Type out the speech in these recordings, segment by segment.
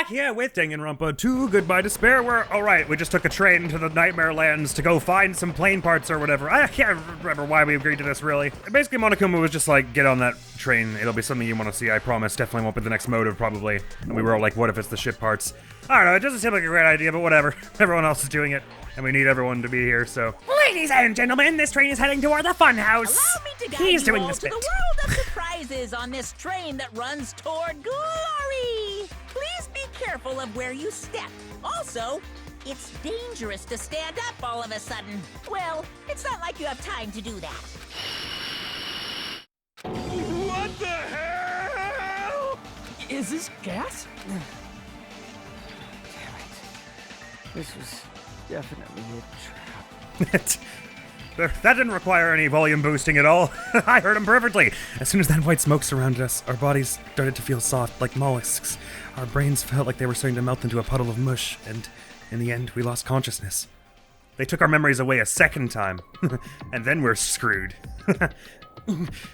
back here with Danganronpa 2, Goodbye Despair, where, alright, we just took a train to the Nightmare Lands to go find some plane parts or whatever. I can't remember why we agreed to this, really. Basically, Monokuma was just like, get on that train, it'll be something you want to see, I promise. Definitely won't be the next motive, probably. And we were all like, what if it's the ship parts? I don't know, it doesn't seem like a great idea, but whatever. Everyone else is doing it, and we need everyone to be here, so. Ladies and gentlemen, this train is heading toward the fun house. Allow me to guide He's you doing all this to bit. the world of surprises on this train that runs toward glory. Please be careful of where you step. Also, it's dangerous to stand up all of a sudden. Well, it's not like you have time to do that. What the hell? Is this gas? Damn it. This was definitely a trap. That didn't require any volume boosting at all. I heard him perfectly. As soon as that white smoke surrounded us, our bodies started to feel soft like mollusks. Our brains felt like they were starting to melt into a puddle of mush, and in the end, we lost consciousness. They took our memories away a second time, and then we're screwed.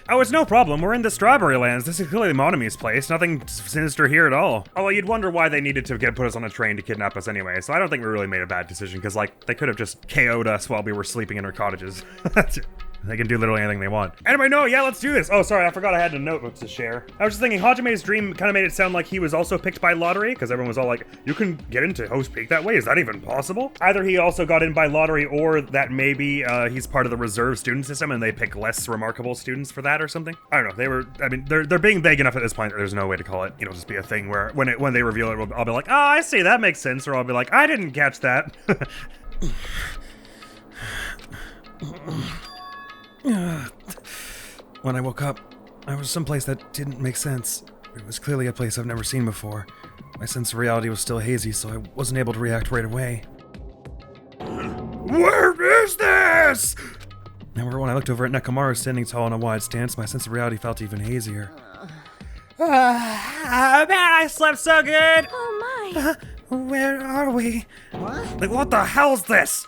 Oh, it's no problem. We're in the Strawberry Lands. This is clearly Monomi's place. Nothing sinister here at all. Although you'd wonder why they needed to put us on a train to kidnap us anyway, so I don't think we really made a bad decision, because, like, they could have just KO'd us while we were sleeping in our cottages. They can do literally anything they want. Anyway, no, yeah, let's do this. Oh, sorry, I forgot I had a notebook to share. I was just thinking, Hajime's dream kind of made it sound like he was also picked by lottery, because everyone was all like, you can get into Host Peak that way? Is that even possible? Either he also got in by lottery, or that maybe he's part of the reserve student system and they pick less remarkable students for that or something. I don't know, they're being vague enough at this point that there's no way to call it. It'll just be a thing where when they reveal it, I'll be like, oh, I see, that makes sense, or I'll be like, I didn't catch that. When I woke up, I was someplace that didn't make sense. It was clearly a place I've never seen before. My sense of reality was still hazy, so I wasn't able to react right away. Where is this? However, when I looked over at Nekomaru standing tall in a wide stance, my sense of reality felt even hazier. Man, I slept so good! Oh my! Where are we? What? Like, what the hell's this?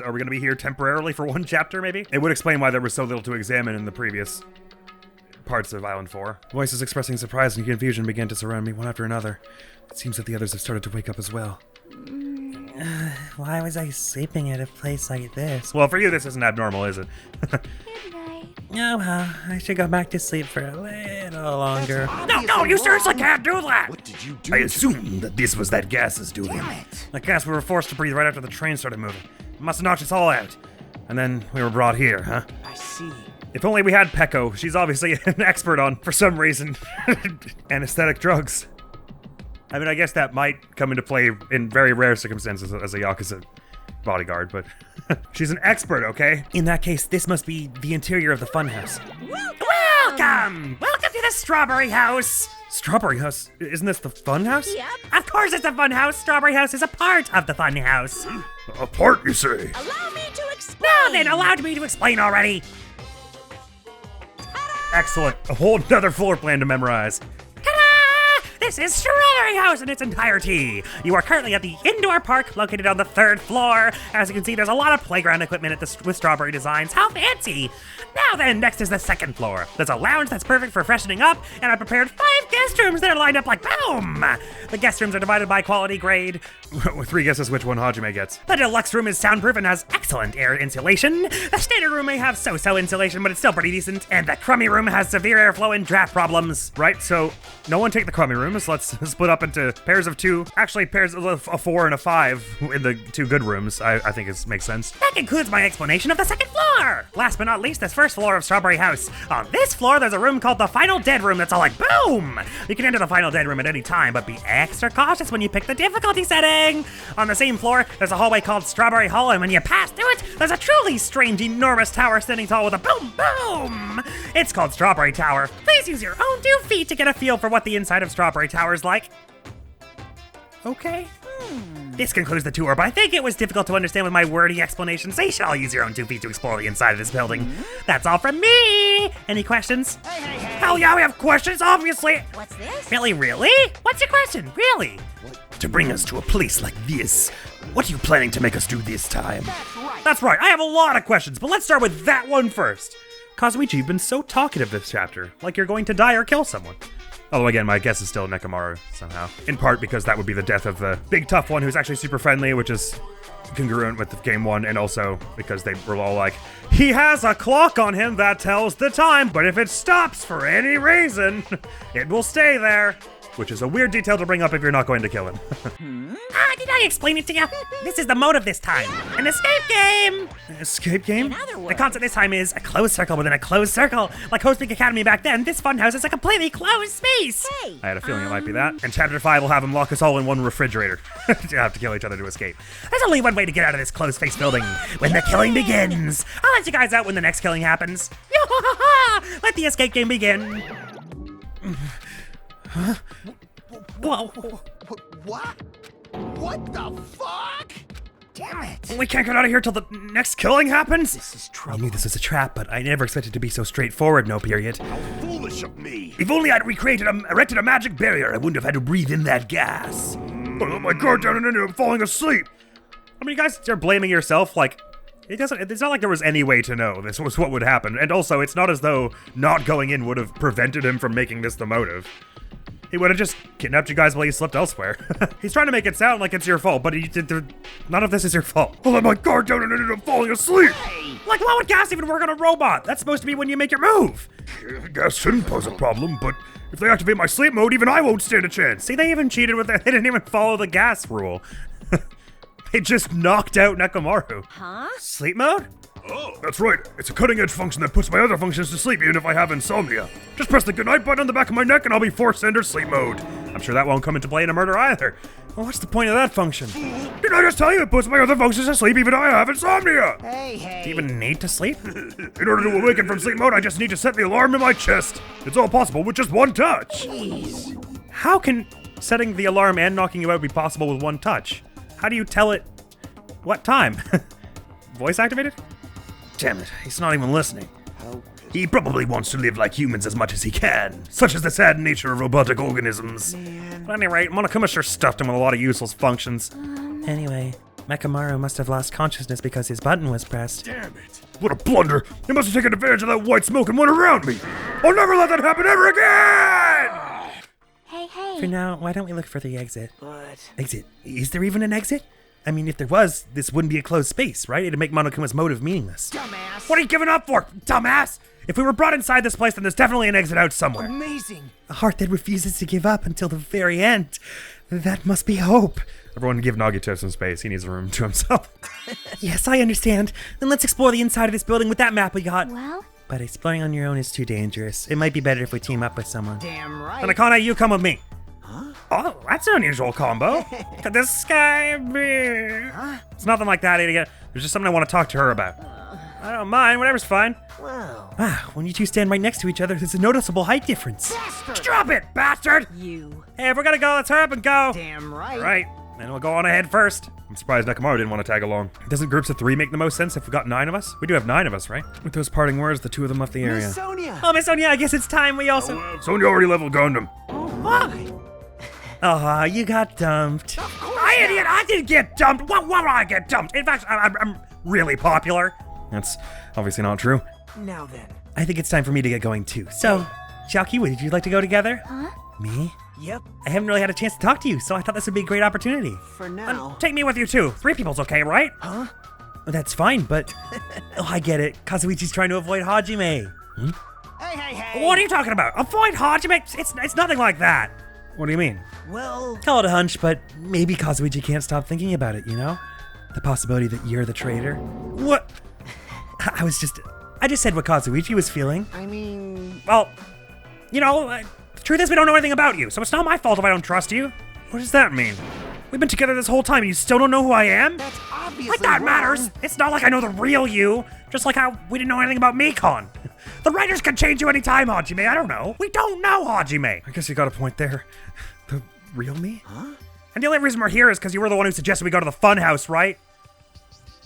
Are we gonna be here temporarily for one chapter, maybe? It would explain why there was so little to examine in the previous parts of Island 4. Voices expressing surprise and confusion began to surround me one after another. It seems that the others have started to wake up as well. Why was I sleeping at a place like this? Well, for you, this isn't abnormal, is it? Good night. Oh, well, I should go back to sleep for a little longer. No, you seriously can't do that! What did you do? I assumed that this was that gas's doing. Damn it. The gas we were forced to breathe right after the train started moving. It must have knocked us all out. And then we were brought here, huh? I see. If only we had Peko. She's obviously an expert on, for some reason, anesthetic drugs. I mean, I guess that might come into play in very rare circumstances as a Yakuza bodyguard, but she's an expert, okay? In that case, this must be the interior of the funhouse. Welcome! Welcome to the Strawberry House! Strawberry House? Isn't this the funhouse? Yep. Of course it's the funhouse! Strawberry House is a part of the funhouse. A part, you say? Allow me to explain. Now then, allowed me to explain already. Excellent. A whole nother floor plan to memorize. Ta-da! This is Strawberry House in its entirety. You are currently at the indoor park located on the 3rd floor. As you can see, there's a lot of playground equipment with strawberry designs. How fancy! Now then, next is the 2nd floor. There's a lounge that's perfect for freshening up, and I prepared 5 guest rooms that are lined up like boom! The guest rooms are divided by quality grade. With 3 guesses which one Hajime gets. The deluxe room is soundproof and has excellent air insulation. The standard room may have so-so insulation, but it's still pretty decent. And the crummy room has severe airflow and draft problems. Right, so no one take the crummy rooms. Let's split up into pairs of 2. Actually, pairs of a 4 and a 5 in the 2 good rooms. I think it makes sense. That concludes my explanation of the 2nd floor. Last but not least, this 1st floor of Strawberry House. On this floor, there's a room called the Final Dead Room that's all like boom! You can enter the Final Dead Room at any time, but be extra cautious when you pick the difficulty setting. On the same floor, there's a hallway called Strawberry Hall, and when you pass through it, there's a truly strange, enormous tower standing tall with a boom, boom! It's called Strawberry Tower. Please use your own 2 feet to get a feel for what the inside of Strawberry Tower is like. Okay. This concludes the tour, but I think it was difficult to understand with my wordy explanations, so you should all use your own 2 feet to explore the inside of this building. That's all from me! Any questions? Hey. Hell yeah, we have questions, obviously! What's this? Really? What's your question? Really? To bring us to a place like this, what are you planning to make us do this time? That's right, I have a lot of questions, but let's start with that one first. Kazuichi, you've been so talkative this chapter, like you're going to die or kill someone. Although again, my guess is still Nekomaru somehow. In part because that would be the death of the big tough one who's actually super friendly, which is congruent with game 1, and also because they were all like, he has a clock on him that tells the time, but if it stops for any reason, it will stay there. Which is a weird detail to bring up if you're not going to kill him. Did I explain it to you? This is the motive this time. An escape game! Escape game? In other words, The concept this time is a closed circle within a closed circle. Like Hostpeak Academy back then, this funhouse is a completely closed space. hey, I had a feeling it might be that. And chapter 5 will have them lock us all in one refrigerator. You have to kill each other to escape. There's only one way to get out of this closed space building. When the killing begins. I'll let you guys out when the next killing happens. Let the escape game begin. Whoa. What? What the fuck? damn it. We can't get out of here till the next killing happens? This is I trouble. knew this was a trap, but I never expected it to be so straightforward, no period. Foolish of me. If only I'd erected a magic barrier, I wouldn't have had to breathe in that gas. I let my guard down and ended up falling asleep. I mean, you guys are blaming yourself, like, it's not like there was any way to know this was what would happen. And also, it's not as though not going in would have prevented him from making this the motive. He would have just kidnapped you guys while you slept elsewhere. He's trying to make it sound like it's your fault, but none of this is your fault. I let my guard down and ended up falling asleep. Like, why would gas even work on a robot? That's supposed to be when you make your move. Gas shouldn't pose a problem, but if they activate my sleep mode, even I won't stand a chance. See, they even cheated with that. They didn't even follow the gas rule. They just knocked out Nekomaru. Huh? Sleep mode? Oh, that's right. It's a cutting-edge function that puts my other functions to sleep even if I have insomnia. Just press the goodnight button on the back of my neck and I'll be forced to enter sleep mode. I'm sure that won't come into play in a murder either. Well, what's the point of that function? Didn't I just tell you it puts my other functions to sleep even if I have insomnia? Hey. Do you even need to sleep? In order to awaken from sleep mode, I just need to set the alarm in my chest. It's all possible with just one touch. How can setting the alarm and knocking you out be possible with one touch? How do you tell it what time? Voice activated? Damn it, he's not even listening. He probably wants to live like humans as much as he can. Such is the sad nature of robotic organisms. At any rate, Monokuma sure stuffed him with a lot of useless functions. Anyway, Nekomaru must have lost consciousness because his button was pressed. Damn it. What a blunder! He must have taken advantage of that white smoke and went around me! I'll never let that happen ever again! Hey. For now, why don't we look for the exit? But Exit? Is there even an exit? I mean, if there was, this wouldn't be a closed space, right? It'd make Monokuma's motive meaningless. Dumbass. What are you giving up for, dumbass? If we were brought inside this place, then there's definitely an exit out somewhere. amazing. A heart that refuses to give up until the very end. That must be hope. Everyone give Nagito some space. He needs a room to himself. Yes, I understand. Then let's explore the inside of this building with that map we got. Well, But exploring on your own is too dangerous. It might be better if we team up with someone. Damn right. Hanakana, you come with me. Oh, that's an unusual combo. Could this guy be... It's nothing like that, idiot. There's just something I want to talk to her about. I don't mind, whatever's fine. Whoa. Ah, when you two stand right next to each other, there's a noticeable height difference. Bastard. Drop it, bastard! You. Hey, if we're gonna go, let's hurry up and go. Damn right. Right, then we'll go on ahead first. I'm surprised Nekomaru didn't want to tag along. Doesn't groups of 3 make the most sense if we got 9 of us? We do have 9 of us, right? With those parting words, the 2 of them left the area. Miss Sonia. Oh, Miss Sonia, I guess it's time we also... Sonya already leveled Gundam. Oh, you got dumped. I idiot! I didn't get dumped! Why would I get dumped? In fact, I'm really popular. That's obviously not true. Now then. I think it's time for me to get going too. So, Xiaoqi, would you like to go together? huh? Me? Yep. I haven't really had a chance to talk to you, so I thought this would be a great opportunity. For now. Take me with you too. 3 people's okay, right? Huh? That's fine, but... Oh, I get it. Kazuichi's trying to avoid Hajime. Hey. What are you talking about? Avoid Hajime? It's nothing like that. What do you mean? Well, Call it a hunch, but maybe Kazuichi can't stop thinking about it, you know? The possibility that you're the traitor. What? I just said what Kazuichi was feeling. I mean, Well, you know, the truth is we don't know anything about you, so it's not my fault if I don't trust you. What does that mean? We've been together this whole time and you still don't know who I am? that's obviously Like that wrong. matters. It's not like I know the real you. Just like how we didn't know anything about Mikon. The writers can change you anytime, Hajime. I don't know. We don't know Hajime. I guess you got a point there. The real me? Huh? And the only reason we're here is because you were the one who suggested we go to the fun house, right?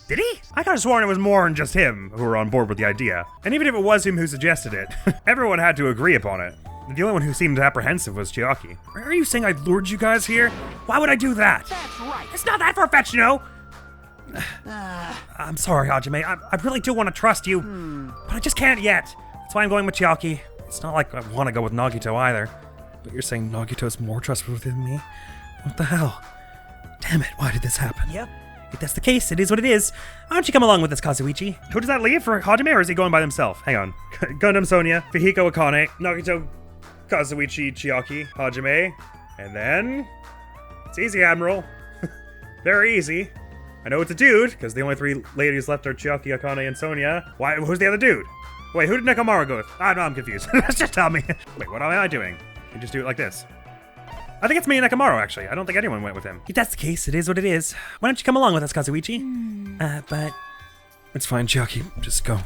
Did he? I could have sworn it was more than just him who were on board with the idea. And even if it was him who suggested it, everyone had to agree upon it. The only one who seemed apprehensive was Chiaki. Are you saying I lured you guys here? Why would I do that? That's right. It's not that far-fetched, you know? I'm sorry, Hajime. I really do want to trust you, but I just can't yet. That's why I'm going with Chiaki. It's not like I want to go with Nagito either. But you're saying Nagito's more trustworthy than me? What the hell? Damn it, why did this happen? Yep. If that's the case, it is what it is. Why don't you come along with us, Kazuichi? Who does that leave for Hajime, or is he going by himself? Hang on. Gundam Sonia, Fihiko Akane, Nagito, Kazuichi, Chiaki, Hajime, and then... It's easy, Admiral. Very easy. I know it's a dude, because the only 3 ladies left are Chiaki, Akane, and Sonia. Why? Who's the other dude? Wait, who did Nekomaru go with? Ah, no, I'm confused. Just tell me. Wait, what am I doing? You just do it like this. I think it's me and Nekomaru, actually. I don't think anyone went with him. If that's the case, it is what it is. Why don't you come along with us, Kazuichi? But... It's fine, Chiaki. Just go.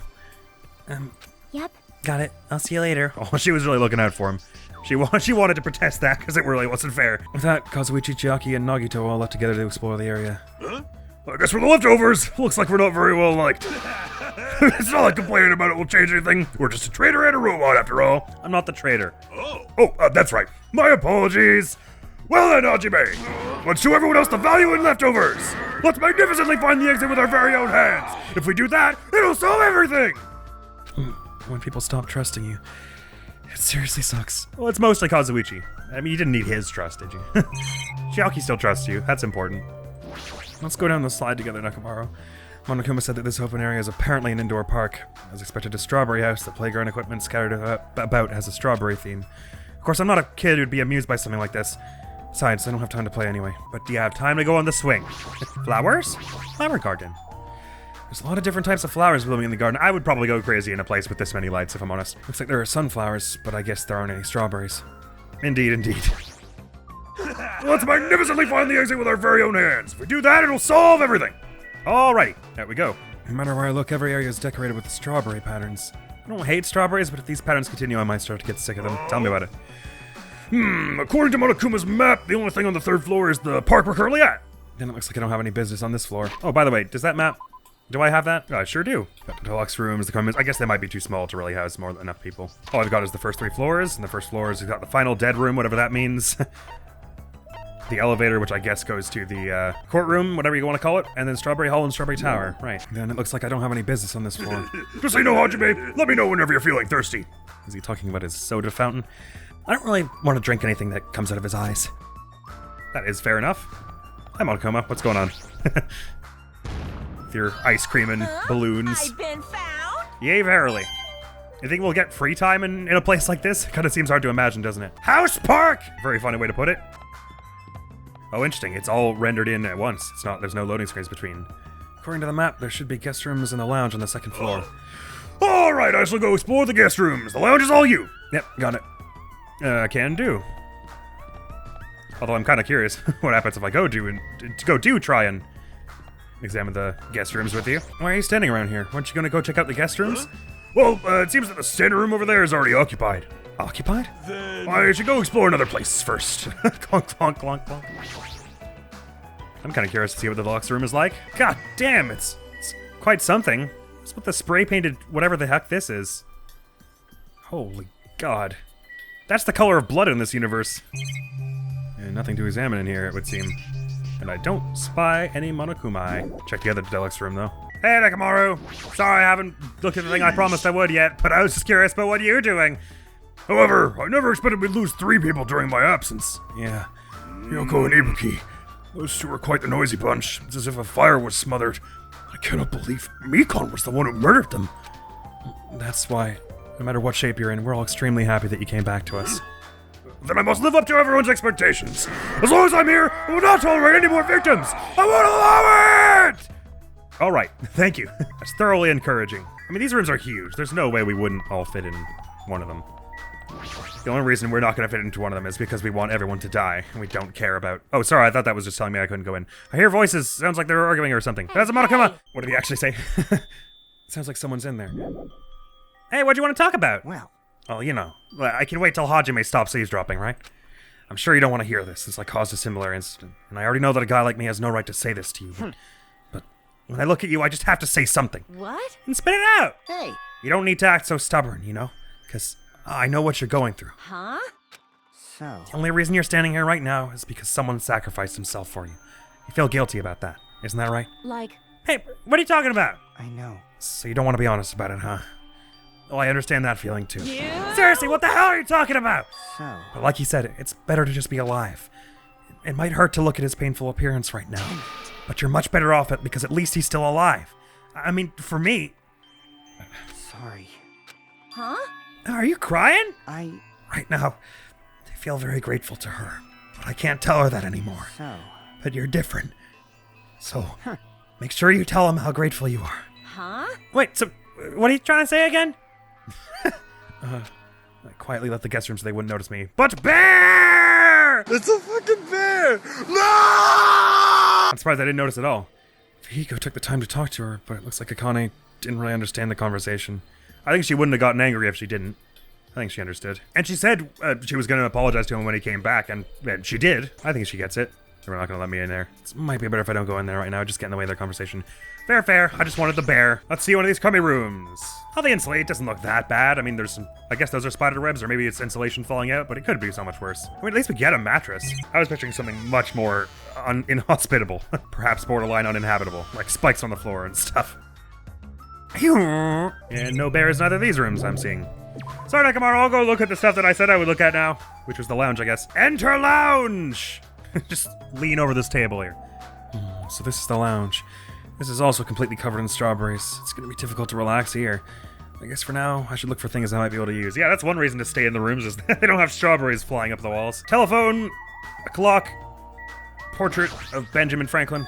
Yep. Got it. I'll see you later. Oh, she was really looking out for him. She wanted to protest that because it really wasn't fair. With that, Kazuichi, Chiaki, and Nagito all left together to explore the area. Huh? I guess we're the leftovers. Looks like we're not very well liked. It's not like complaining about it will change anything. We're just a traitor and a robot after all. I'm not the traitor. Oh. That's right. My apologies. Well then, Hajime, let's show everyone else the value in leftovers. Let's magnificently find the exit with our very own hands. If we do that, it'll solve everything. When people stop trusting you, it seriously sucks. Well, it's mostly Kazuichi. I mean, you didn't need his trust, did you? Chiaki still trusts you. That's important. Let's go down the slide together, Nekomaru. Monokuma said that this open area is apparently an indoor park. As expected, a strawberry house. The playground equipment scattered about has a strawberry theme. Of course, I'm not a kid who'd be amused by something like this. Besides, I don't have time to play anyway. But do you have time to go on the swing? Flowers? Flower garden. There's a lot of different types of flowers blooming in the garden. I would probably go crazy in a place with this many lights, if I'm honest. Looks like there are sunflowers, but I guess there aren't any strawberries. Indeed. Let's magnificently find the exit with our very own hands. If we do that, it'll solve everything. Alrighty, there we go. No matter where I look, every area is decorated with strawberry patterns. I don't hate strawberries, but if these patterns continue, I might start to get sick of them. Tell me about it. According to Monokuma's map, the only thing on the 3rd floor is the park we're currently at. Then it looks like I don't have any business on this floor. Oh, by the way, does that map... Do I have that? I sure do. Got the deluxe rooms, the common rooms. I guess they might be too small to really house more than enough people. All I've got is the first 3 floors, and the first floor is we've got the final dead room, whatever that means. The elevator, which I guess goes to the courtroom, whatever you want to call it, and then Strawberry Hall and Strawberry Tower. Right. Then it looks like I don't have any business on this floor. Just so you know, Hajime, let me know whenever you're feeling thirsty. Is he talking about his soda Fountain? I don't really want to drink anything that comes out of his eyes. That is fair enough. Hi, Monokuma. What's going on? With your ice cream and balloons. I've been found. Yay, verily. You think we'll get free time in a place like this? Kind of seems hard to imagine, doesn't it? House Park! Very funny way to put it. Oh, interesting. It's all rendered in at once. It's not. There's no loading screens between. According to the map, there should be guest rooms and a lounge on the 2nd floor. All right, I shall go explore the guest rooms. The lounge is all you. Yep, got it. Can do. Although I'm kind of curious what happens if I go try and examine the guest rooms with you. Why are you standing around here? Aren't you gonna go check out the guest rooms? Well, it seems that the standing room over there is already occupied. Occupied? I should go explore another place first. Clonk, clonk, clonk, clonk. I'm kind of curious to see what the deluxe room is like. God damn, it's quite something. It's what the spray painted whatever the heck this is. Holy God. That's the color of blood in this universe. And nothing to examine in here, it would seem. And I don't spy any Monokumai. Check the other deluxe room, though. Hey, Nekomaru. Sorry I haven't looked at the thing I promised I would yet, but I was just curious about what you're doing. However, I never expected we'd lose 3 people during my absence. Yeah. Yoko and Ibuki. Those 2 were quite the noisy bunch. It's as if a fire was smothered. I cannot believe Mikon was the one who murdered them. That's why, no matter what shape you're in, we're all extremely happy that you came back to us. Then I must live up to everyone's expectations. As long as I'm here, I will not tolerate any more victims. I won't allow it! All right, thank you. That's thoroughly encouraging. I mean, these rooms are huge. There's no way we wouldn't all fit in one of them. The only reason we're not going to fit into one of them is because we want everyone to die, and we don't care about... Oh, sorry, I thought that was just telling me I couldn't go in. I hear voices. Sounds like they're arguing or something. That's a Monokuma! What did he actually say? Sounds like someone's in there. Hey, what do you want to talk about? Well, Well, you know, I can wait till Hajime stops eavesdropping, right? I'm sure you don't want to hear this, since I caused a similar incident. And I already know that a guy like me has no right to say this to you, but when I look at you, I just have to say something. What? And spit it out! hey, You don't need to act so stubborn, you know? Because I know what you're going through. Huh? so... The only reason you're standing here right now is because someone sacrificed himself for you. You feel guilty about that, isn't that right? Like, Hey, what are you talking about? I know. So you don't want to be honest about it, huh? Oh, I understand that feeling too. Seriously, what the hell are you talking about? So, But like he said, it's better to just be alive. It might hurt to look at his painful appearance right now, but you're much better off because at least he's still alive. I mean, for me... sorry. Huh? Are you crying? I... Right now, I feel very grateful to her, but I can't tell her that anymore. So... But you're different. So, make sure you tell him how grateful you are. Huh? Wait, so what are you trying to say again? I quietly left the guest room so they wouldn't notice me. But bear! It's a fucking bear! No! I'm surprised I didn't notice at all. Vigo took the time to talk to her, but it looks like Akane didn't really understand the conversation. I think she wouldn't have gotten angry if she didn't. I think she understood. And she said she was going to apologize to him when he came back, and she did. I think she gets it. They're not going to let me in there. It might be better if I don't go in there right now, just get in the way of their conversation. Fair, fair. I just wanted the bear. Let's see one of these crummy rooms. Oh, the insulate doesn't look that bad. I mean, there's some... I guess those are spider webs, or maybe it's insulation falling out, but it could be so much worse. I mean, at least we get a mattress. I was picturing something much more inhospitable. Perhaps borderline uninhabitable. Like spikes on the floor and stuff. And no bears in either of these rooms I'm seeing. Sorry, Nakamura, I'll go look at the stuff that I said I would look at now. Which was the lounge, I guess. Enter lounge! Just lean over this table here. So this is the lounge. This is also completely covered in strawberries. It's gonna be difficult to relax here. I guess for now, I should look for things I might be able to use. Yeah, that's one reason to stay in the rooms, is they don't have strawberries flying up the walls. Telephone, a clock, portrait of Benjamin Franklin.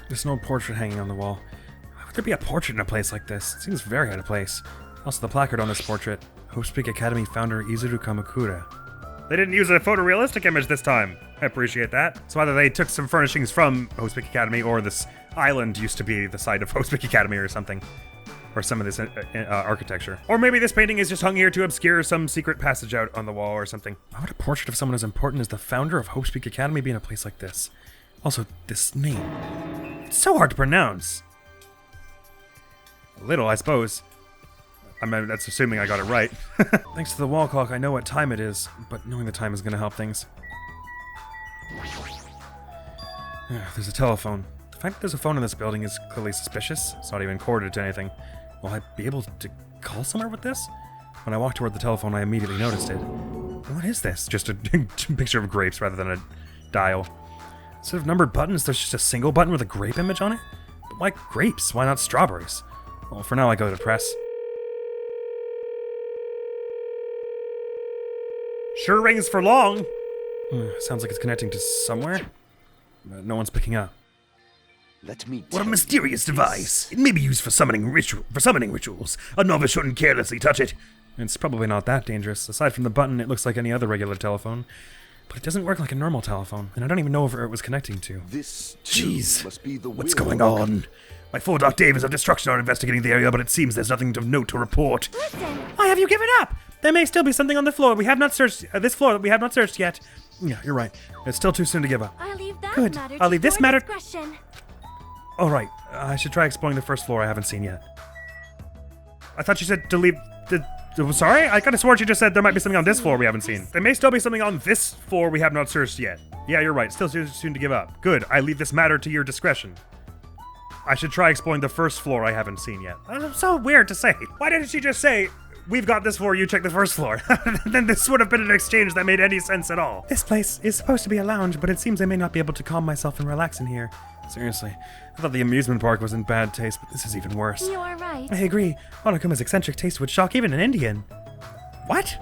There's no portrait hanging on the wall. Why would there be a portrait in a place like this? It seems very out of place. Also, the placard on this portrait, Hope Peak Academy founder Izuru Kamakura. They didn't use a photorealistic image this time. I appreciate that. So either they took some furnishings from Hope Peak Academy, or this island used to be the site of Hope Peak Academy or something. Or some of this architecture. Or maybe this painting is just hung here to obscure some secret passage out on the wall or something. Why would a portrait of someone as important as the founder of Hope Peak Academy be in a place like this? Also, this name. It's so hard to pronounce. A little, I suppose. I mean, that's assuming I got it right. Thanks to the wall clock, I know what time it is, but knowing the time is going to help things. There's a telephone. The fact that there's a phone in this building is clearly suspicious. It's not even corded to anything. Will I be able to call somewhere with this? When I walked toward the telephone, I immediately noticed it. What is this? Just a picture of grapes rather than a dial. Instead of numbered buttons, there's just a single button with a grape image on it? But why grapes? Why not strawberries? Well, for now, I go to press. Sure rings for long. Sounds like it's connecting to somewhere. But no one's picking up. Let me What a mysterious device. It may be used for summoning rituals. A novice shouldn't carelessly touch it. It's probably not that dangerous. Aside from the button, it looks like any other regular telephone. But it doesn't work like a normal telephone, and I don't even know where it was connecting to. This Jeez, must be the what's will going of- on? My 4 Dark Davis of Destruction are investigating the area, but it seems there's nothing of note to report. Listen, Why have you given up? There may still be something on the floor we have not searched. This floor that we have not searched yet. Yeah, you're right. It's still too soon to give up. I'll leave that Good. matter I'll to leave this your matter- discretion. All right. I should try exploring the first floor I haven't seen yet. I thought you said to leave. Sorry? I could have sworn you just said there might be something on this floor we haven't seen. There may still be something on this floor we have not searched yet. Yeah, you're right. Still too soon to give up. Good. I leave this matter to your discretion. I should try exploring the first floor I haven't seen yet. That's so weird to say. Why didn't she just say, we've got this floor, you check the first floor? Then this would have been an exchange that made any sense at all. This place is supposed to be a lounge, but it seems I may not be able to calm myself and relax in here. Seriously. I thought the amusement park was in bad taste, but this is even worse. You are right. I agree. Onakuma's eccentric taste would shock even an Indian. What?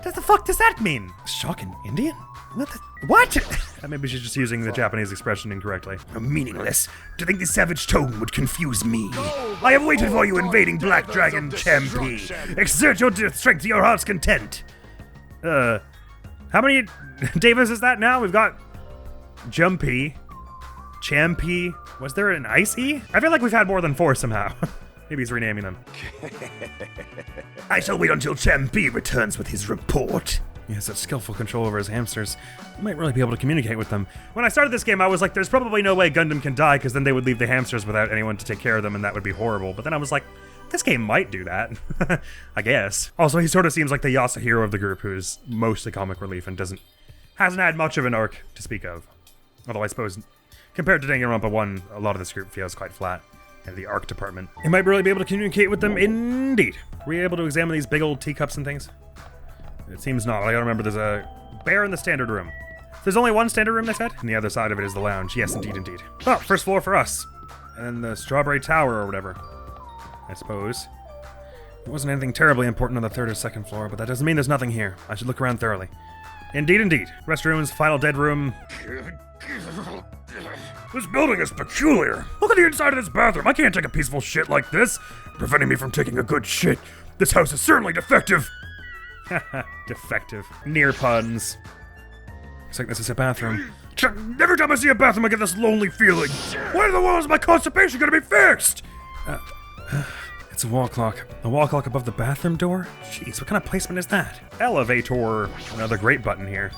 What the fuck does that mean? Shock an Indian? What? Maybe she's just using the Japanese expression incorrectly. Meaningless. To think this savage tone would confuse me. I have waited for you, invading Black Dragon Champi. Exert your strength to your heart's content. How many Davis is that now? We've got Jumpy, Champi. Was there an Icy? I feel like we've had more than 4 somehow. Maybe he's renaming them. I shall wait until Champi returns with his report. He has such skillful control over his hamsters. He might really be able to communicate with them. When I started this game, I was like, there's probably no way Gundam can die, because then they would leave the hamsters without anyone to take care of them, and that would be horrible. But then I was like, this game might do that. I guess. Also, he sort of seems like the Yasuhiro of the group, who's mostly comic relief and hasn't had much of an arc to speak of. Although I suppose, compared to Danganronpa 1, a lot of this group feels quite flat. And the art department. You might really be able to communicate with them, indeed. Were you able to examine these big old teacups and things? It seems not. I gotta remember there's a bear in the standard room. There's only one standard room, they said? And the other side of it is the lounge. Yes, indeed, indeed. Oh, first floor for us. And then the Strawberry Tower or whatever. I suppose. There wasn't anything terribly important on the third or second floor, but that doesn't mean there's nothing here. I should look around thoroughly. Indeed, indeed. Restrooms, final dead room. This building is peculiar. Look at the inside of this bathroom. I can't take a peaceful shit like this. Preventing me from taking a good shit. This house is certainly defective. Defective. Near puns. Looks like this is a bathroom. Every time I see a bathroom, I get this lonely feeling. When in the world is my constipation gonna be fixed? It's a wall clock. A wall clock above the bathroom door? Jeez, what kind of placement is that? Elevator. Another great button here.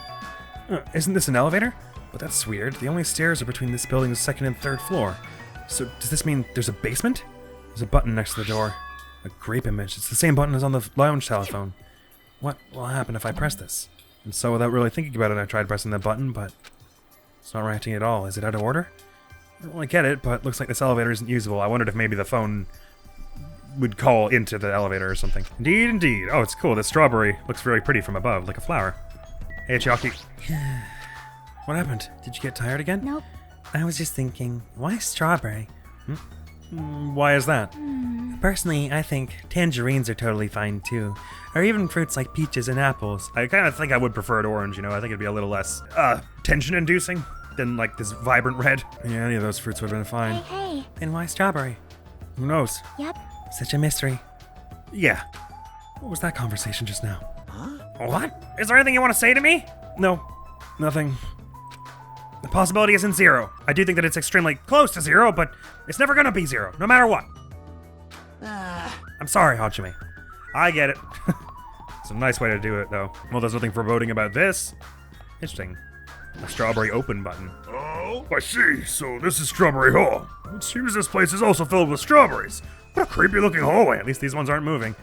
Isn't this an elevator? But that's weird. The only stairs are between this building's second and third floor. So does this mean there's a basement? There's a button next to the door. A grape image. It's the same button as on the lounge telephone. What will happen if I press this? And so without really thinking about it, I tried pressing the button, but it's not reacting at all. Is it out of order? I don't really get it, but looks like this elevator isn't usable. I wondered if maybe the phone would call into the elevator or something. Indeed, indeed. Oh, it's cool. This strawberry looks very pretty from above, like a flower. Hey, Chalky. What happened? Did you get tired again? Nope. I was just thinking, why strawberry? Why is that? Personally, I think tangerines are totally fine too. Or even fruits like peaches and apples. I kind of think I would prefer it orange, you know? I think it'd be a little less, tension-inducing than, like, this vibrant red. Yeah, any of those fruits would have been fine. Hey. Then why strawberry? Who knows? Yep. Such a mystery. Yeah. What was that conversation just now? What? Is there anything you want to say to me? No. Nothing. The possibility isn't zero. I do think that it's extremely close to zero, but it's never gonna be zero, no matter what. I'm sorry, Hajime. I get it. It's a nice way to do it, though. Well, there's nothing foreboding about this. Interesting. A strawberry open button. Oh, I see. So this is Strawberry Hall. It seems this place is also filled with strawberries. What a creepy looking hallway. At least these ones aren't moving.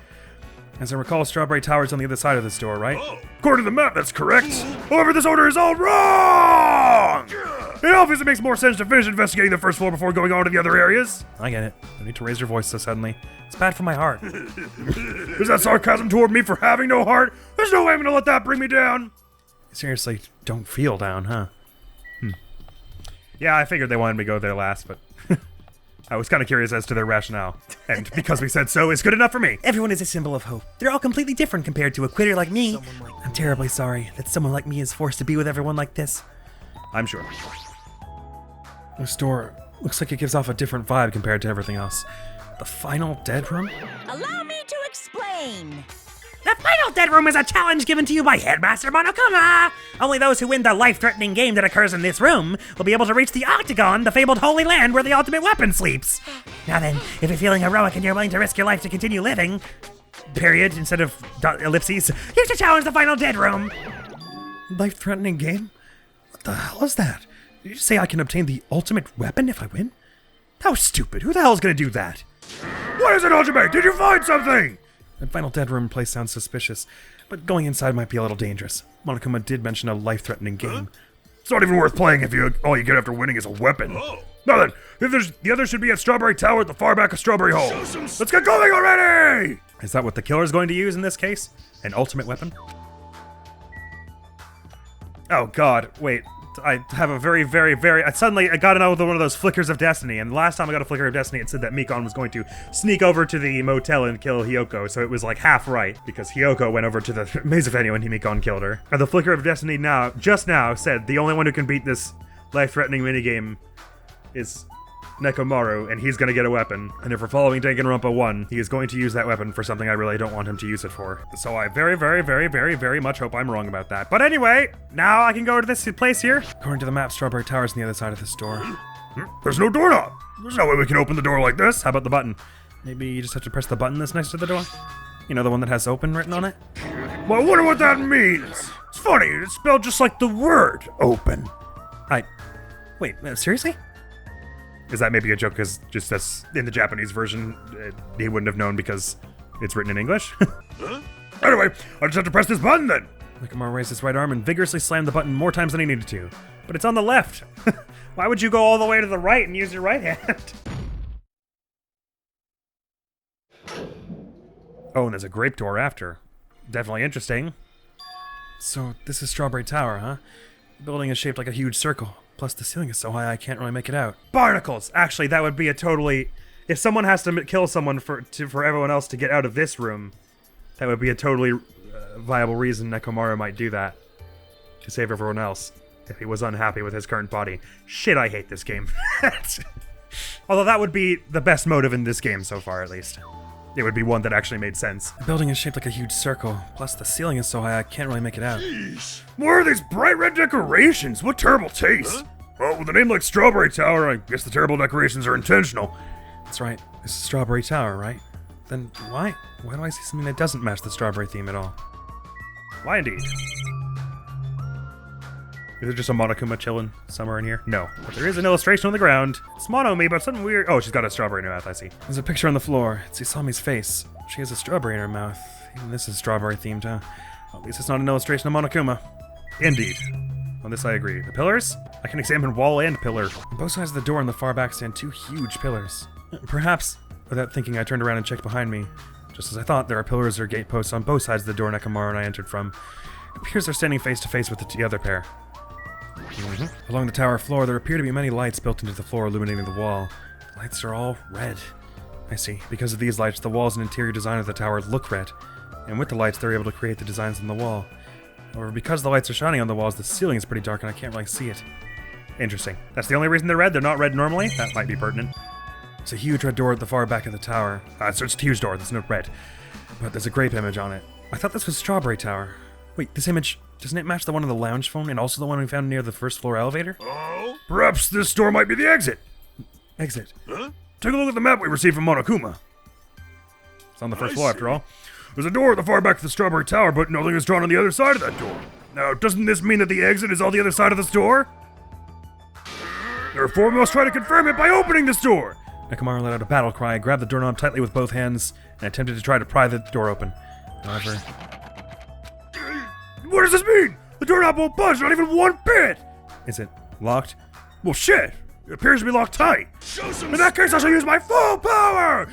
As I recall, Strawberry Tower's on the other side of this door, right? According to the map, that's correct. However, this order is all wrong! It obviously makes more sense to finish investigating the first floor before going on to the other areas. I get it. No need to raise your voice so suddenly. It's bad for my heart. Is that sarcasm toward me for having no heart? There's no way I'm gonna let that bring me down. Seriously, don't feel down, huh? Yeah, I figured they wanted me to go there last, but I was kind of curious as to their rationale. And because we said so is good enough for me. Everyone is a symbol of hope. They're all completely different compared to a quitter like me. I'm terribly sorry that someone like me is forced to be with everyone like this. I'm sure. This door looks like it gives off a different vibe compared to everything else. The final dead room? Allow me to explain. The final dead room is a challenge given to you by Headmaster Monokuma. Only those who win the life-threatening game that occurs in this room will be able to reach the Octagon, the fabled holy land where the ultimate weapon sleeps. Now then, if you're feeling heroic and you're willing to risk your life to continue living, period, instead of ellipses, you should challenge the final dead room. Life-threatening game? What the hell is that? Did you say I can obtain the ultimate weapon if I win? How stupid. Who the hell is going to do that? What is it, Hajime? Did you find something? That final dead room place sounds suspicious, but going inside might be a little dangerous. Monokuma did mention a life-threatening game. It's not even worth playing if all you get after winning is a weapon. Now then, the others should be at Strawberry Tower at the far back of Strawberry Hall. Let's get going already! Is that what the killer's going to use in this case? An ultimate weapon? Oh god, wait. I have a very, suddenly I got another one of those flickers of destiny, and the last time I got a flicker of destiny, it said that Mikon was going to sneak over to the motel and kill Hyoko, so it was like half right, because Hyoko went over to the maze venue and Mikon killed her. And the flicker of destiny just now said the only one who can beat this life-threatening minigame is Nekomaru, and he's gonna get a weapon. And if we're following Danganronpa 1, he is going to use that weapon for something I really don't want him to use it for. So I very much hope I'm wrong about that. But anyway, now I can go to this place here. According to the map, Strawberry Tower's on the other side of this door. There's no doorknob. There's no way we can open the door like this. How about the button? Maybe you just have to press the button that's next to the door? You know, the one that has open written on it? Well, I wonder what that means. It's funny, it's spelled just like the word open. Wait, seriously? Is that maybe a joke because just that's in the Japanese version, he wouldn't have known because it's written in English? Anyway, I just have to press this button then. Nekomaru raised his right arm and vigorously slammed the button more times than he needed to. But it's on the left. Why would you go all the way to the right and use your right hand? Oh, and there's a grape door after. Definitely interesting. So, this is Strawberry Tower, huh? The building is shaped like a huge circle. Plus, the ceiling is so high I can't really make it out. Barnacles! Actually, that would be a totally... If someone has to kill someone for everyone else to get out of this room, that would be a totally viable reason Nekomaru might do that. To save everyone else. If he was unhappy with his current body. Shit, I hate this game. Although that would be the best motive in this game so far, at least. It would be one that actually made sense. The building is shaped like a huge circle. Plus, the ceiling is so high I can't really make it out. More of these bright red decorations. What terrible taste. Oh, with a name like Strawberry Tower, I guess the terrible decorations are intentional. That's right. This is Strawberry Tower, right? Then why do I see something that doesn't match the strawberry theme at all? Why indeed? Is it just a Monokuma chilling somewhere in here? No. But there is an illustration on the ground. It's Monomi, but something weird. Oh, she's got a strawberry in her mouth, I see. There's a picture on the floor. It's Isami's face. She has a strawberry in her mouth. Even this is strawberry themed, huh? Well, at least it's not an illustration of Monokuma. Indeed. On this I agree. The pillars? I can examine wall and pillar. On both sides of the door in the far back stand two huge pillars. Perhaps, without thinking, I turned around and checked behind me. Just as I thought, there are pillars or gateposts on both sides of the door Nekomaru and I entered from. It appears they're standing face to face with the other pair. Along the tower floor, there appear to be many lights built into the floor illuminating the wall. The lights are all red. I see. Because of these lights, the walls and interior design of the tower look red. And with the lights, they're able to create the designs on the wall. However, because the lights are shining on the walls, the ceiling is pretty dark and I can't really see it. Interesting. That's the only reason they're red? They're not red normally? That might be pertinent. There's a huge red door at the far back of the tower. So it's a huge door. There's no red. But there's a grape image on it. I thought this was Strawberry Tower. Wait, this image, doesn't it match the one on the lounge phone and also the one we found near the first floor elevator? Oh? Perhaps this door might be the exit. Exit. Huh? Take a look at the map we received from Monokuma. It's on the first floor, after all. There's a door at the far back of the Strawberry Tower, but nothing is drawn on the other side of that door. Now, doesn't this mean that the exit is on the other side of this door? Therefore, we must try to confirm it by opening this door. Nekomaru let out a battle cry, grabbed the doorknob tightly with both hands, and attempted to try to pry the door open. However... What does this mean? The doorknob won't budge, not even one bit! Is it locked? Well, shit! It appears to be locked tight. In that case, I shall use my full power!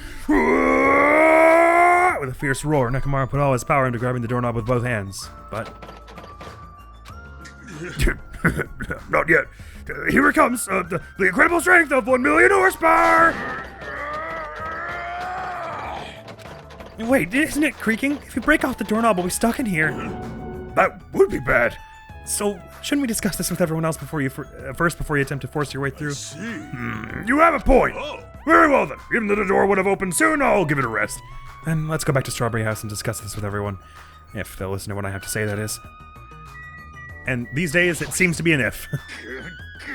With a fierce roar, Nekomaru put all his power into grabbing the doorknob with both hands. But... Not yet. Here it comes. The incredible strength of 1 million horsepower! Wait, isn't it creaking? If we break off the doorknob, we'll be stuck in here. That would be bad. So, shouldn't we discuss this with everyone else before you attempt to force your way through? You have a point. Very well then. Even though the door would have opened soon, I'll give it a rest. Then let's go back to Strawberry House and discuss this with everyone. If they'll listen to what I have to say, that is. And these days, it seems to be an if.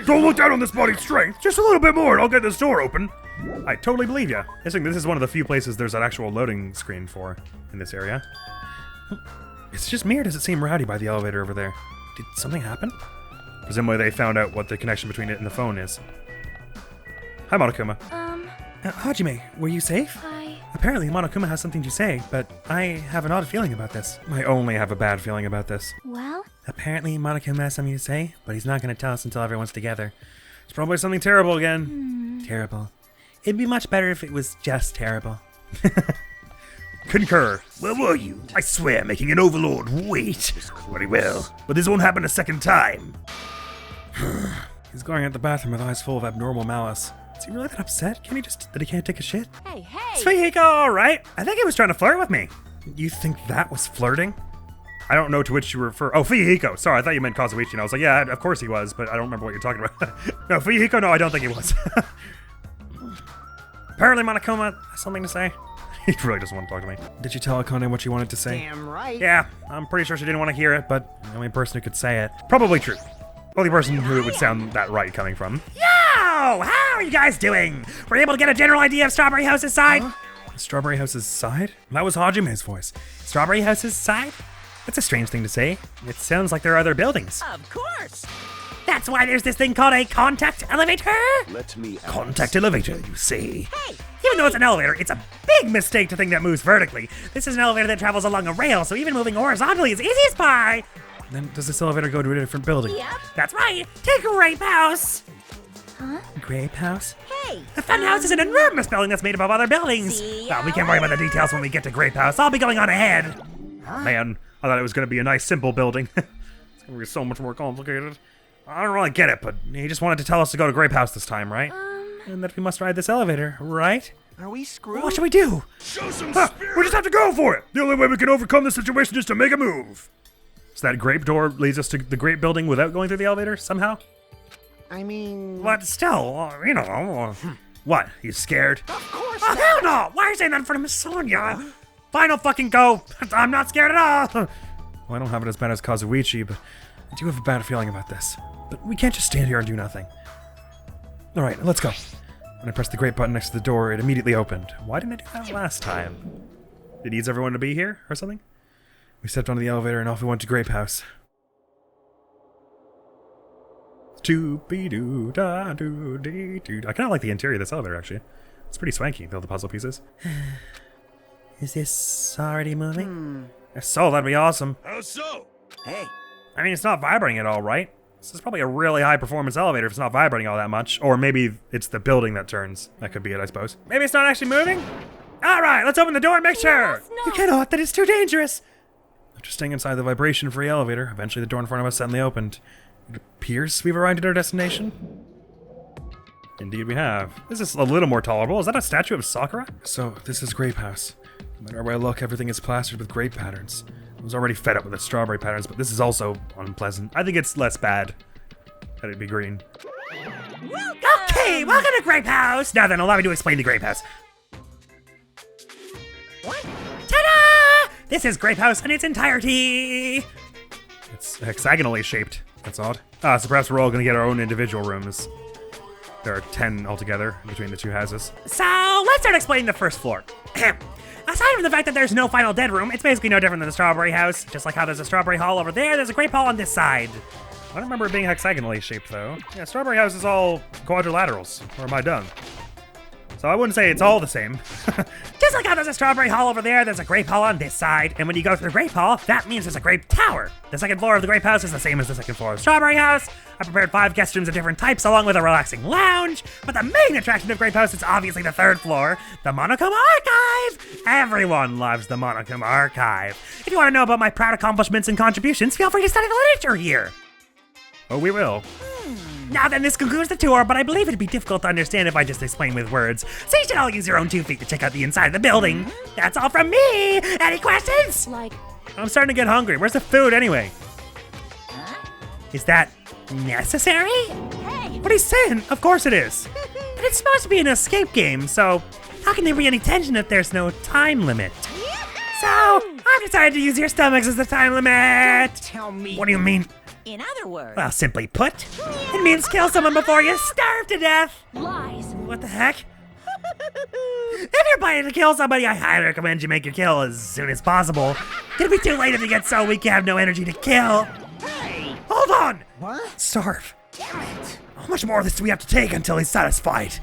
Don't look down on this body's strength. Just a little bit more and I'll get this door open. I totally believe ya. I think this is one of the few places there's an actual loading screen for in this area. It's just me, or does it seem rowdy by the elevator over there? Did something happen? Presumably they found out what the connection between it and the phone is. Hi, Monokuma. Hajime, were you safe? Apparently Monokuma has something to say, but I have an odd feeling about this. I only have a bad feeling about this. Well? Apparently Monokuma has something to say, but he's not going to tell us until everyone's together. It's probably something terrible again. Terrible. It'd be much better if it was just terrible. Concur. Where were you? I swear, making an overlord wait. Very well. But this won't happen a second time. He's going out the bathroom with eyes full of abnormal malice. Is he really that upset? Can he just that he can't take a shit? Hey! Suihiko, alright. I think he was trying to flirt with me. You think that was flirting? I don't know to which you refer. Oh, Fuyuhiko. Sorry, I thought you meant Kazuichi. And I was like, yeah, of course he was, but I don't remember what you're talking about. No, Fuyuhiko, no, I don't think he was. Apparently Monokuma has something to say. He really doesn't want to talk to me. Did you tell Akane what you wanted to say? Damn right. Yeah, I'm pretty sure she didn't want to hear it, but the only person who could say it. Probably true. Only person who it would sound that right coming from. Yo! How are you guys doing? Were you able to get a general idea of Strawberry House's side? Strawberry House's side? That was Hajime's voice. Strawberry House's side? That's a strange thing to say. It sounds like there are other buildings. Of course. That's why there's this thing called a contact elevator? Let me ask. Contact elevator, you say? Hey! Even though it's an elevator, it's a big mistake to think that moves vertically. This is an elevator that travels along a rail, so even moving horizontally is easy as pie. Then does this elevator go to a different building? Yep. That's right. Take Grape House. Grape House? Hey! The fun house is an enormous building that's made up of other buildings. See Well, we ya can't worry about the details when we get to Grape House. I'll be going on ahead. Man, I thought it was going to be a nice, simple building. It's going to be so much more complicated. I don't really get it, but he just wanted to tell us to go to Grape House this time, right? And that we must ride this elevator, right? Are we screwed? What should we do? Show some Ha, spirit! we just have to go for it. The only way we can overcome this situation is to make a move. So that grape door leads us to the grape building without going through the elevator somehow? I mean... But still, What, you scared? Of course Oh, not! hell no! Why are you saying that in front of Miss Sonia? Fine, I'll fucking go. I'm not scared at all. Well, I don't have it as bad as Kazuichi, but I do have a bad feeling about this. But we can't just stand here and do nothing. Alright, let's go. When I pressed the grape button next to the door, it immediately opened. Why didn't I do that last time? It needs everyone to be here, or something? We stepped onto the elevator and off we went to Grape House. Doo-be-doo-da-doo-dee-doo. I kind of like the interior of this elevator, actually. It's pretty swanky, with all the puzzle pieces. Is this already moving? If so, that'd be awesome. How so? Hey, I mean, it's not vibrating at all, right? This is probably a really high-performance elevator if it's not vibrating all that much. Or maybe it's the building that turns. That could be it, I suppose. Maybe it's not actually moving? All right, let's open the door and make sure. You cannot, that is too dangerous! After staying inside the vibration-free elevator, eventually the door in front of us suddenly opened. It appears we've arrived at our destination. Indeed we have. This is a little more tolerable. Is that a statue of Sakura? So, this is Grape House. No matter where I look, everything is plastered with grape patterns. I was already fed up with the strawberry patterns, but this is also unpleasant. I think it's less bad that it'd be green. Okay, welcome to Grape House. Now then, allow me to explain the Grape House. What? Ta-da! This is Grape House in its entirety. It's hexagonally shaped. That's odd. So perhaps we're all going to get our own individual rooms. There are 10 altogether between the two houses. So, let's start explaining the first floor. Aside from the fact that there's no final dead room, it's basically no different than the Strawberry House. Just like how there's a Strawberry Hall over there, there's a Grape Hall on this side. I don't remember it being hexagonally shaped, though. Yeah, Strawberry House is all quadrilaterals. Or am I done? So I wouldn't say it's all the same. Just like how there's a Strawberry Hall over there, there's a Grape Hall on this side. And when you go through the Grape Hall, that means there's a Grape Tower. The second floor of the Grape House is the same as the second floor of the Strawberry House. I prepared 5 guest rooms of different types along with a relaxing lounge. But the main attraction of Grape House is obviously the third floor, the Monochrome Archive. Everyone loves the Monochrome Archive. If you want to know about my proud accomplishments and contributions, feel free to study the literature here. Oh, we will. Now then, this concludes the tour, but I believe it'd be difficult to understand if I just explain with words. So you should all use your own 2 feet to check out the inside of the building. That's all from me. Any questions? Like, I'm starting to get hungry. Where's the food anyway? Is that necessary? Hey! What he's saying, of course it is. But it's supposed to be an escape game, so how can there be any tension if there's no time limit? So, I've decided to use your stomachs as the time limit. tell me. What do you mean? In other words, Well, simply put, it means kill someone before you starve to death. lies. What the heck? If you're planning to kill somebody, I highly recommend you make your kill as soon as possible. It'll be too late if you get so weak you have no energy to kill. hey! Hold on! What? Starve. Damn it! How much more of this do we have to take until he's satisfied?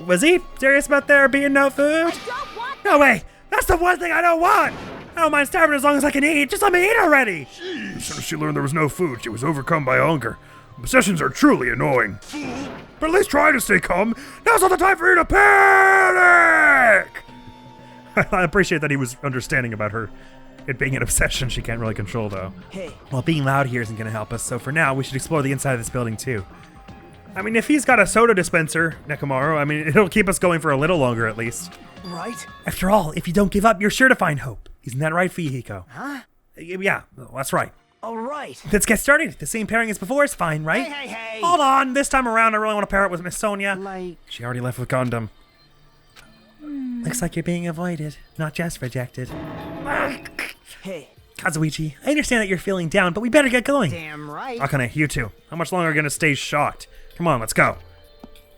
Was he serious about there being no food? Don't want No way! That's the one thing I don't want! I don't mind starving as long as I can eat. Just let me eat already! As soon as she learned there was no food, she was overcome by hunger. Obsessions are truly annoying. But at least try to stay calm. Now's not the time for you to panic! I appreciate that he was understanding about her. It being an obsession she can't really control, though. Hey, Well, being loud here isn't gonna help us, so for now, we should explore the inside of this building too. I mean, if he's got a soda dispenser, Nekomaru, I mean, it'll keep us going for a little longer at least. right? After all, if you don't give up, you're sure to find hope. Isn't that right, Fihiko? Huh? Yeah, that's right. All right. Let's get started. The same pairing as before is fine, right? Hey. Hold on, this time around I really want to pair it with Miss Sonia. Like, She already left with Gundam. Looks like you're being avoided, not just rejected. hey, Kazuichi, I understand that you're feeling down, but we better get going. damn right. Akane, you two. How much longer are you gonna stay shocked? Come on, let's go.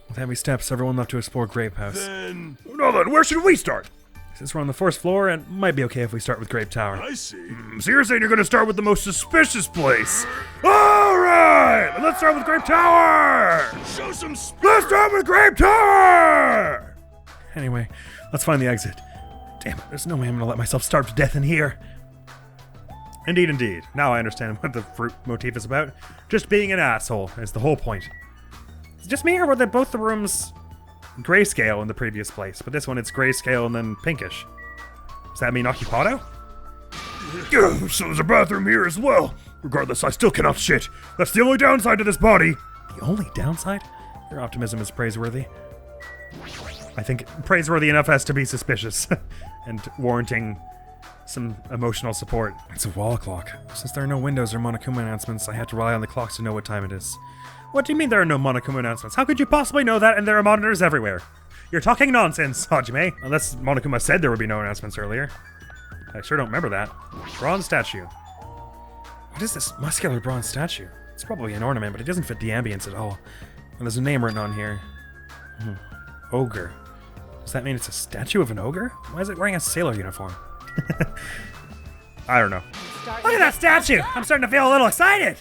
With heavy steps, everyone left to explore Grape House. Now then, where should we start? Since we're on the first floor, it might be okay if we start with Grape Tower. I see. So you're saying you're gonna start with the most suspicious place? Alright! Let's start with Grape Tower! Show some spirit. Let's start with Grape Tower! Anyway, let's find the exit. Damn it, there's no way I'm gonna let myself starve to death in here. Indeed, indeed. Now I understand what the fruit motif is about. Just being an asshole is the whole point. Is it just me, or were both the rooms grayscale in the previous place? But this one, it's grayscale and then pinkish. Does that mean occupado? So there's a bathroom here as well. Regardless, I still cannot shit. That's the only downside to this body. The only downside? Your optimism is praiseworthy. I think praiseworthy enough as to be suspicious and warranting some emotional support. It's a wall clock. Since there are no windows or Monokuma announcements, I had to rely on the clocks to know what time it is. What do you mean there are no Monokuma announcements? How could you possibly know that and there are monitors everywhere? You're talking nonsense, Hajime. Unless Monokuma said there would be no announcements earlier. I sure don't remember that. Bronze statue. What is this muscular bronze statue? It's probably an ornament, but it doesn't fit the ambience at all. And there's a name written on here. Ogre. Does that mean it's a statue of an ogre? Why is it wearing a sailor uniform? I don't know. Look at that statue! I'm starting to feel a little excited!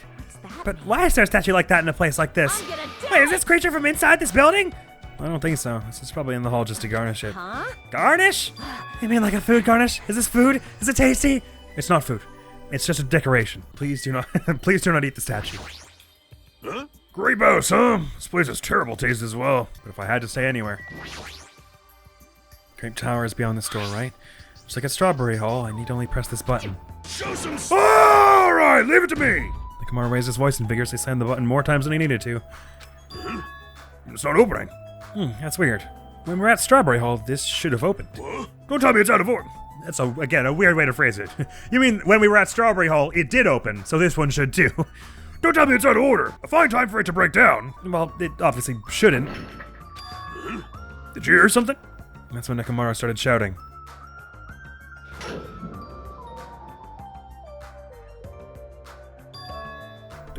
But why is there a statue like that in a place like this? Wait, is this creature from inside this building? I don't think so. This is probably in the hall just to garnish it. Huh? Garnish? You mean like a food garnish? Is this food? Is it tasty? It's not food. It's just a decoration. Please do not please do not eat the statue. Huh? Grape House, huh? This place has terrible taste as well. But if I had to stay anywhere. Grape Tower is beyond this door, right? Just like at Strawberry Hall, I need only press this button. Show some. All right, leave it to me. Nakamura raised his voice and vigorously slammed the button more times than he needed to. It's not opening. That's weird. When we're at Strawberry Hall, this should have opened. Don't tell me it's out of order. That's, again, a weird way to phrase it. You mean when we were at Strawberry Hall, it did open, so this one should too. Don't tell me it's out of order. A fine time for it to break down. Well, it obviously shouldn't. Did you hear something? That's when Nakamura started shouting.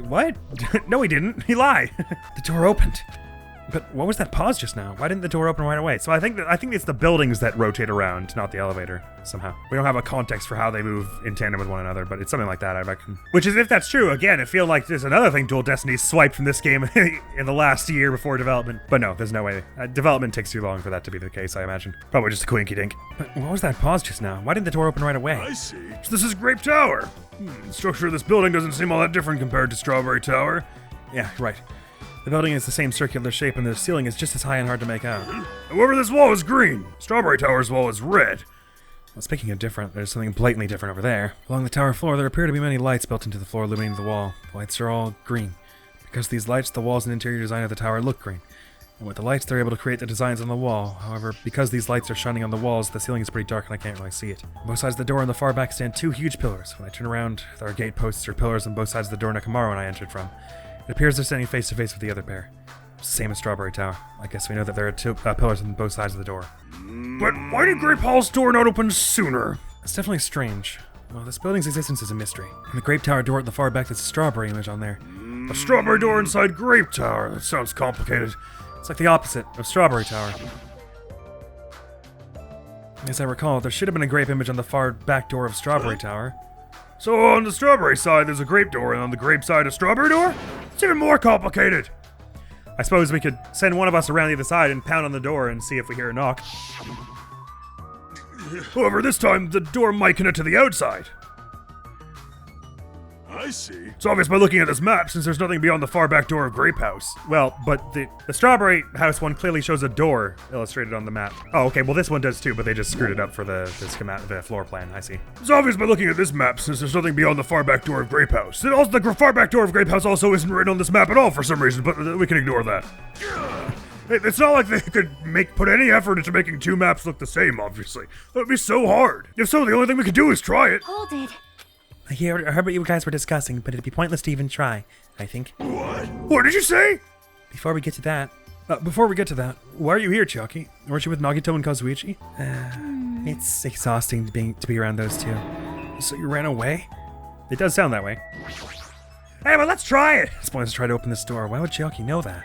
What? No, he didn't. He lied. The door opened. But what was that pause just now? Why didn't the door open right away? So I think it's the buildings that rotate around, not the elevator, somehow. We don't have a context for how they move in tandem with one another, but it's something like that, I reckon. Which is, if that's true, again, it feels like there's another thing Dual Destiny swiped from this game in the last year before development. But no, there's no way. Development takes too long for that to be the case, I imagine. Probably just a quinky dink. But what was that pause just now? Why didn't the door open right away? I see. So this is Grape Tower. The structure of this building doesn't seem all that different compared to Strawberry Tower. Yeah, right. The building is the same circular shape and the ceiling is just as high and hard to make out. However, this wall is green. Strawberry Tower's wall is red. Well, speaking of different, there's something blatantly different over there. Along the tower floor, there appear to be many lights built into the floor illuminating the wall. The lights are all green. Because of these lights, the walls and interior design of the tower look green. And with the lights, they're able to create the designs on the wall. However, because these lights are shining on the walls, the ceiling is pretty dark and I can't really see it. On both sides of the door in the far back stand two huge pillars. When I turn around, there are gate posts or pillars on both sides of the door Nakamura and I entered from. It appears they're standing face to face with the other pair. Same as Strawberry Tower. I guess we know that there are two pillars on both sides of the door. But why did Grape Hall's door not open sooner? It's definitely strange. Well, this building's existence is a mystery. And the Grape Tower door at the far back, there's a strawberry image on there. A strawberry door inside Grape Tower. That sounds complicated. It's like the opposite of Strawberry Tower. As I recall, there should have been a grape image on the far back door of Strawberry Tower. So on the strawberry side, there's a grape door, and on the grape side, a strawberry door? It's even more complicated. I suppose we could send one of us around the other side and pound on the door and see if we hear a knock. However, this time, the door might connect to the outside. I see. It's obvious by looking at this map, since there's nothing beyond the far back door of Grape House. Well, but the Strawberry House one clearly shows a door illustrated on the map. Oh, okay, well this one does too, but they just screwed it up for the schematic, the floor plan, I see. It's obvious by looking at this map, since there's nothing beyond the far back door of Grape House. And also, the far back door of Grape House also isn't written on this map at all for some reason, but we can ignore that. It's not like they could put any effort into making two maps look the same, obviously. That would be so hard. If so, the only thing we could do is try it. Hold it. I heard what you guys were discussing, but it'd be pointless to even try, I think. What did you say? Before we get to that, why are you here, Chiaki? Weren't you with Nagito and Kazuichi? it's exhausting to be around those two. So you ran away? It does sound that way. Hey, well, let's try it. It's pointless to try to open this door. Why would Chiaki know that?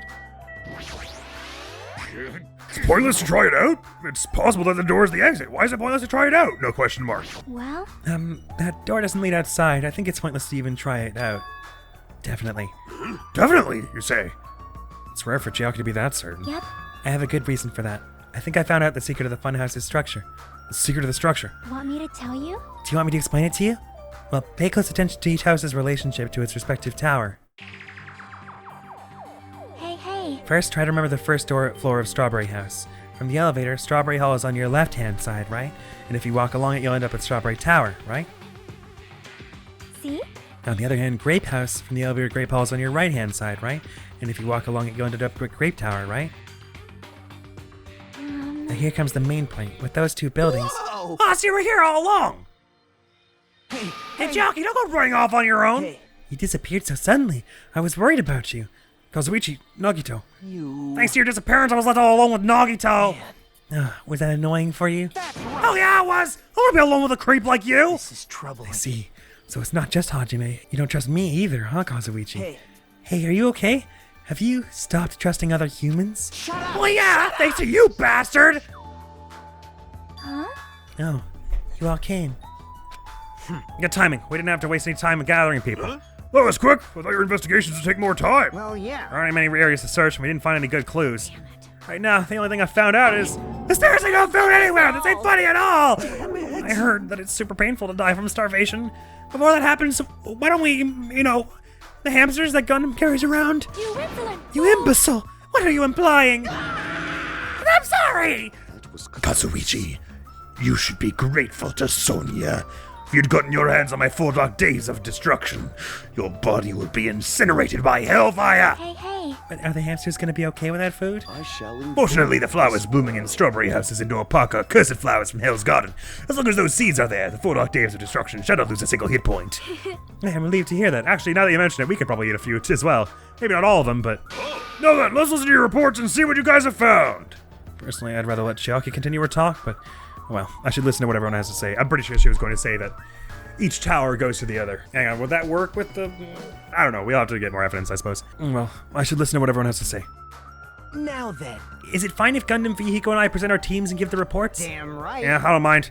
It's pointless to try it out? It's possible that the door is the exit. Why is it pointless to try it out? No question mark. Well, that door doesn't lead outside. I think it's pointless to even try it out. Definitely. Definitely, you say. It's rare for Chiaki to be that certain. yep. I have a good reason for that. I think I found out the secret of the funhouse's structure. The secret of the structure. Want me to tell you? Do you want me to explain it to you? Well, pay close attention to each house's relationship to its respective tower. Hey, hey. First, try to remember the first floor of Strawberry House. From the elevator, Strawberry Hall is on your left-hand side, right? And if you walk along it, you'll end up at Strawberry Tower, right? See? On the other hand, Grape House, from the elevator, Grape Hall is on your right-hand side, right? And if you walk along it, you'll end up at Grape Tower, right? Now here comes the main point. With those two buildings... Whoa! Oh, so you were here all along. Hey, Hey, Jockey, don't go running off on your own. hey, You disappeared so suddenly. I was worried about you. Kazuichi, Nagito. you... Thanks to your disappearance, I was left all alone with Nagito. Was that annoying for you? Oh yeah, it was. I want to be alone with a creep like you. This is troubling. See, so it's not just Hajime. You don't trust me either, huh, Kazuichi? Hey, Hey, are you okay? Have you stopped trusting other humans? shut up! Well, yeah, thanks to you, bastard. Oh, you all came. Good timing. We didn't have to waste any time gathering people. That was quick. I thought your investigations would take more time. Well, yeah. There aren't many areas to search, and we didn't find any good clues. Right now, the only thing I found out is there's seriously no food anywhere. This ain't funny at all. I heard that it's super painful to die from starvation. Before that happens, why don't we, the hamsters that Gundam carries around? You insolent You imbecile! What are you implying? I'm sorry! Kazuichi, you should be grateful to Sonia. If you'd gotten your hands on my 4 dark days of destruction, your body would be incinerated by hellfire. Hey, hey. But are the hamsters gonna be okay with that food? Fortunately, the flowers blooming in Strawberry House's indoor park are cursed flowers from Hell's Garden. As long as those seeds are there, the 4 dark days of destruction shall not lose a single hit point. I'm relieved to hear that. Actually, now that you mention it, we could probably eat a few as well. Maybe not all of them, but... Now then, let's listen to your reports and see what you guys have found. Personally, I'd rather let Chiaki continue her talk, but, well, I should listen to what everyone has to say. I'm pretty sure she was going to say that each tower goes to the other. Hang on, would that work with the... I don't know, we'll have to get more evidence, I suppose. Well, I should listen to what everyone has to say. Now then. Is it fine if Gundam Vihiko and I present our teams and give the reports? Damn right. Yeah, I don't mind.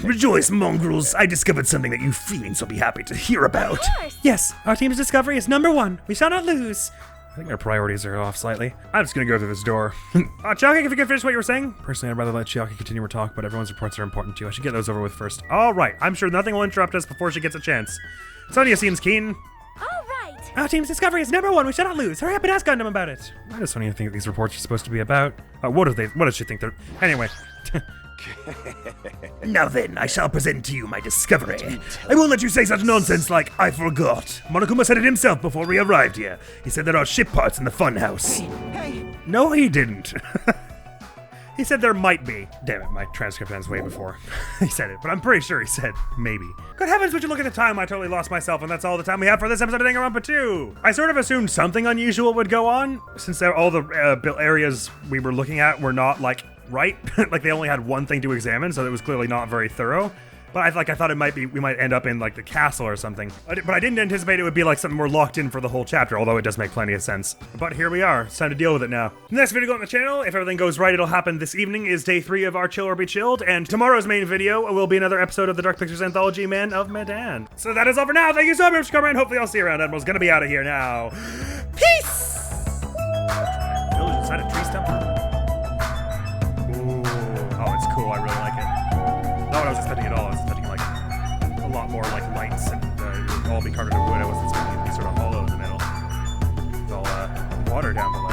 Rejoice, mongrels. I discovered something that you fiends will be happy to hear about. Yes, our team's discovery is number 1. We shall not lose. I think our priorities are off slightly. I'm just gonna go through this door. Chiaki, if you could finish what you were saying? Personally, I'd rather let Chiaki continue her talk, but everyone's reports are important too. I should get those over with first. All right, I'm sure nothing will interrupt us before she gets a chance. Sonia seems keen. All right. Our team's discovery is number 1. We shall not lose. Hurry up and ask Gundam about it. Why does Sonia think these reports are supposed to be about? What does she think they're... Anyway. Now then, I shall present to you my discovery. I won't let you say such nonsense like, I forgot. Monokuma said it himself before we arrived here. He said there are ship parts in the funhouse. Hey, No, he didn't. He said there might be. Damn it, my transcript ends way before he said it, but I'm pretty sure he said maybe. Good heavens, would you look at the time? I totally lost myself, and that's all the time we have for this episode of Danganronpa 2. I sort of assumed something unusual would go on, since all the areas we were looking at were not, like, right. Like, they only had one thing to examine, so it was clearly not very thorough. But I thought we might end up in, like, the castle or something. But I didn't anticipate it would be, like, something we're locked in for the whole chapter, although it does make plenty of sense. But here we are. It's time to deal with it now. The next video on the channel, if everything goes right, it'll happen this evening, is day 3 of our Chill or Be Chilled, and tomorrow's main video will be another episode of the Dark Pictures Anthology, Man of Medan. So that is all for now. Thank you so much for coming, and hopefully I'll see you around. Admiral's gonna be out of here now. Peace! Village inside a tree stump. Ooh. Oh, it's cool. I really like it. Not what I was expecting at all. I was expecting, like, a lot more, like, lights and it would all be carved into wood. I wasn't expecting it to be sort of hollow in the middle. With all water down below.